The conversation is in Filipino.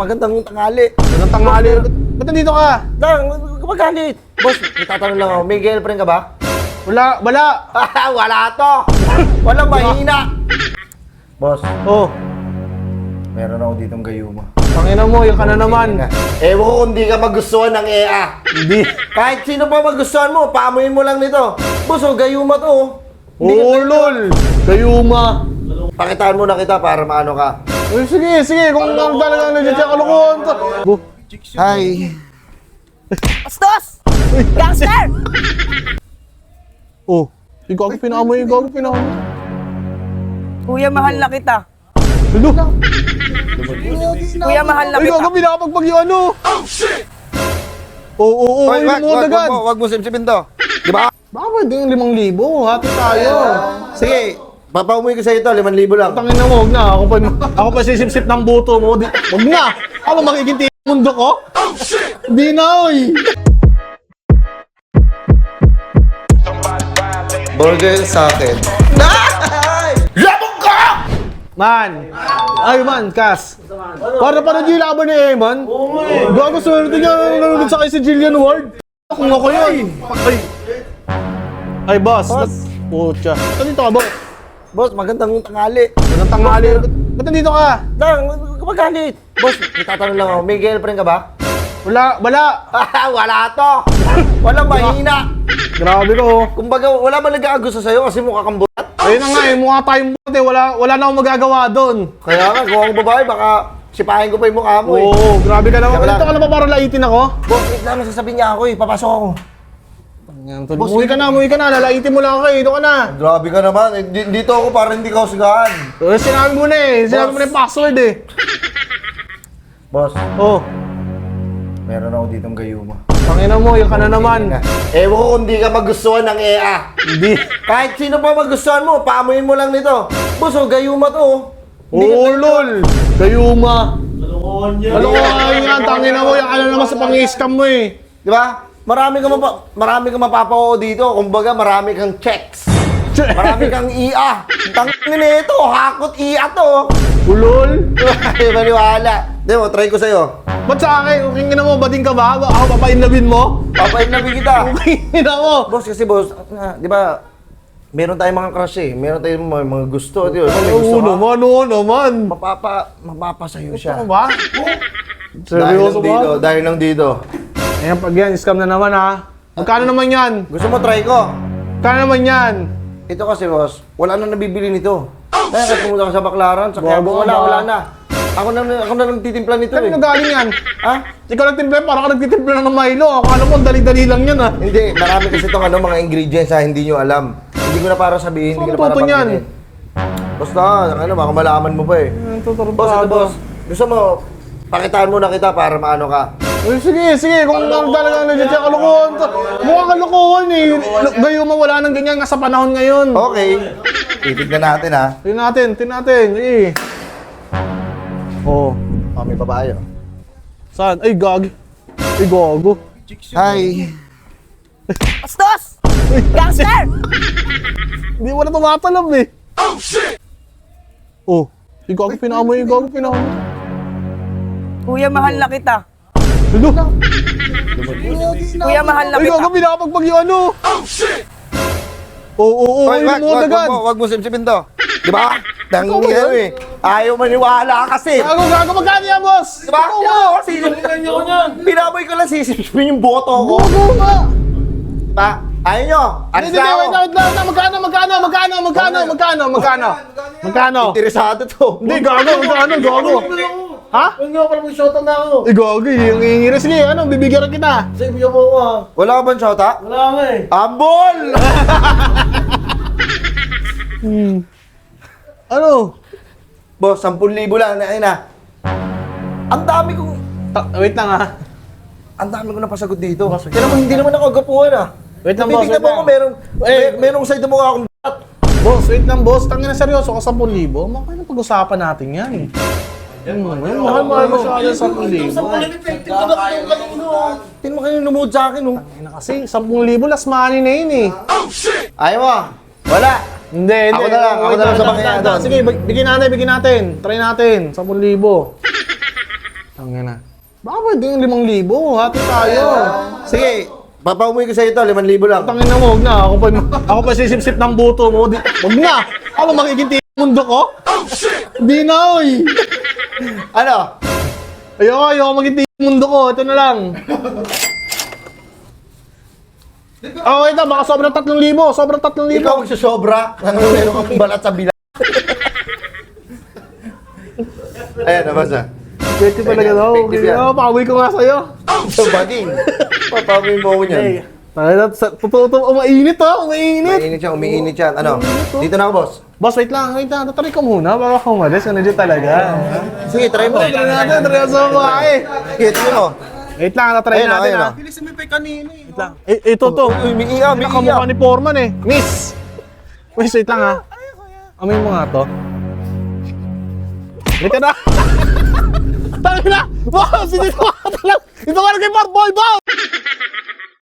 magandang tanghali. Magandang tanghali. Ba't nandito ka? Dang, magalit. Boss, may tatanong lang ako. May girlfriend ka ba? Wala. Wala to. Walang mahina. Boss, Oh, meron ako ditong gayuma. tangina mo, yung ka na naman. Ewan ko kung di ka magustuhan ng EA. Hindi. Kahit sino pa magustuhan mo, paamuin mo lang nito. Boss, oh, gayuma to. Oh. Hindi ka Oo, ganito. lol. Gayuma. Pakitaan mo na kita para maano ka. Uy, sige. Kung talagang legit yung kalukuhan to. Hi. Bastos! Gangster! Oh, yung gago pinaamoy. Kuya, mahal na kita. Hello? Kuya, mahal na Ay, kita. gago pinakapagpag yung ano. Oh, shit! Oo, Hoy, yun mo agad. wag mo sipsipin to. Di ba? Baka pwede yung 5,000. Hati tayo. Sige, papaumuwi ko sa ito, 5,000 lang. Tangina mo, huwag na. Ako pa sisip-sip ng buto mo. Huwag na. Ano, makikinti yung mundo ko? Di na, oy. Burger sa akin. Labog ka! Man! Ay, man, Cass. Para pa rin yung laban ni Eman. Gago, swerte niya nanonood sa kay si Jillian Ward. Kung ako yun. Ay, boss. Pucha. Saan dito ka, boss? Boss, magandang tanghali. Magandang tanghali. Ba't nandito ka? Dang, magalit. Boss, may tatanong lang ako. May girlfriend ka ba? Wala. Wala to. Walang mahina. Grabe ko. Kumbaga, wala ba nag-aagusto sa'yo kasi mukha kang bulat? Ayun na nga, mukha tayong buti. Wala na akong magagawa doon. Kaya nga, kung ako babae, baka sipahin ko pa yung mukha mo eh. Oo, grabe ka naman. Wala. Dito ka na ba para laitin ako? Boss, wait lang, sasabihin niya ako eh. Papasok ako. Umuwi ka na. Lalaitin mo lang ako eh. Dito ka na. Grabe ka naman. Eh, dito ako para hindi ka husgahan. Sinabi mo na eh. Sinabi mo na yung password eh. Boss, Oh, meron ako ditong gayuma. tangina mo, yung ka na naman. Ewan ko kung di ka magustuhan ng EA. Hindi. Kahit sino pa magustuhan mo, paamuin mo lang nito. Boss, oh, gayuma to. Oh. Hindi ka Oo, ganito. lol. Gayuma. Kalokohan yan. Tangina mo, yung ka na naman sa pang-i-scam mo eh. Di ba? Marami ka mapapao dito. Kumbaga, marami kang checks. Marami kang IA. Tangin na ito, hakot IA to. Ulol. Ay, maniwala. Di mo, try ko sa'yo. Ba't sa akin? Kung na mo, bading ka ba? Ako papainlabin mo? Papainlabi kita. Kina mo. Boss, kasi boss, di ba, meron tayong mga crush eh. Meron tayong mga gusto. Di ba? May gusto Oo ka. naman. Mapapasayo siya. Ano ba? Dahil Seryoso lang dito, ba? dahil lang dito. Ayan, pag yan, scam na naman ha. Magkano naman yan? Gusto mo try ko? Magkano naman yan? Ito kasi boss, wala na nabibili nito. Kaya kasi pumunta ka sa Baklaran, sa Gago Quiapo, ka ba? wala na. Ako na nagtitimpla nito Kanino eh. galing yan? Ha? Ikaw nagtimpla, parang ka nagtitimpla ng Milo. Ako alam mo, dali-dali lang yan ha. Hindi, marami kasi itong mga ingredients na hindi nyo alam. Hindi ko na para sabihin, hindi ko na para Ano yan? banggitin. Basta, baka malaman mo pa eh. Boss, ito boss, gusto mo, pakitaan mo na kita para maano ka. Uy, sige. Kung talagang legit yung kalukuhan to. Mukha kalukuhan eh. Gayo mo, wala nang ganyan nga sa panahon ngayon. Okay, titignan natin ha. Tin natin. Eh. Oh. May babae oh. Saan? Ay, gago. Hi. Bastos! Gangster! Hindi mo na tumatalab eh. Oh, si gago pinaamoy. Kuya, mahal na kita. Hello? Kuya, mahal na Ay, kita. gago pinakapagpag yung ano. Oo, Hoy, yun mo agad. wag mo sipsipin to. Di ba? Tangi ano eh. Ayaw maniwala kasi. Gago, magkano yan, boss? Di ba? Sisipin nyo yan. Pinaboy ko lang sisipin yung boto ko. Gago nga. Diba? Ayaw nyo. Alis Hindi, na ako. wait lang. Magkano? Interesado to. Hindi, gago. Ha? Huwag niyo para mag-shota na ako. Gago, yung ingiris. Sige, bibigyan kita. Kasi bigyan mo ako ah. Wala ka bang shota? Wala nga eh. Ambol! Ano? Boss, 10,000 lang na. Ang dami kong... Wait lang ha. Ang dami ko napasagot dito. Kaya naman hindi naman ako agapuan ah. Wait lang, boss, Bibigyan wait mo ako, lang. merong side mo akong bat. Boss, wait lang, boss. Tangina seryoso ka 10,000. Makaya na pag-usapan natin yan. Mahal mo siya sa 10,000. Sa pulit, effective ka na kayong kaluno. Hindi mo kayo lumuhod sa akin oh. Tangina kasi, 10,000 last money na yun eh. Ayaw mo? Wala. Hindi. Ako na lang sa Wait, bakya doon. Sige, bigyan natin. Try natin. 10,000. Ang na. Baka pwede yung 5,000. Hati tayo. Sige, papauwi ko sa ito, 5,000 lang. Tangin na mo, huwag na. Ako pa sisip-sip ng buto mo. Huwag na. Ako makikita yung mundo ko? Hindi na, oy. Ano? Ayoko makikita yung mundo ko. Ito na lang. Oh, ito. Baka sobrang 3,000. Sobrang 3,000. Ikaw magsasobra. Meron kang balat sa bilang. Ayan, nabasa. Pwede talaga daw. Effective yan. Pauwi ko nga sa'yo. So, baging. Papauwi mo ko niyan. Totoo, umainit ha, umainit. Umiinit yan. Ano? Dito na ako, boss. Boss, wait lang. Tatry ko muna para kumalis. Legit talaga. Sige, try mo. Try natin, try sa bahay. Sige, tingin mo. Wait lang, tatry Ayun, natin ayun, ha. oh. Bilisan mo pa kanina eh. Wait lang. Ito to. Umiiyak, Nakamukha ni Foreman eh. Miss! Wait lang ha. Amoy mo nga to. Halika na! Tangina! Boss! Ito ka na kay Part Boy, boss!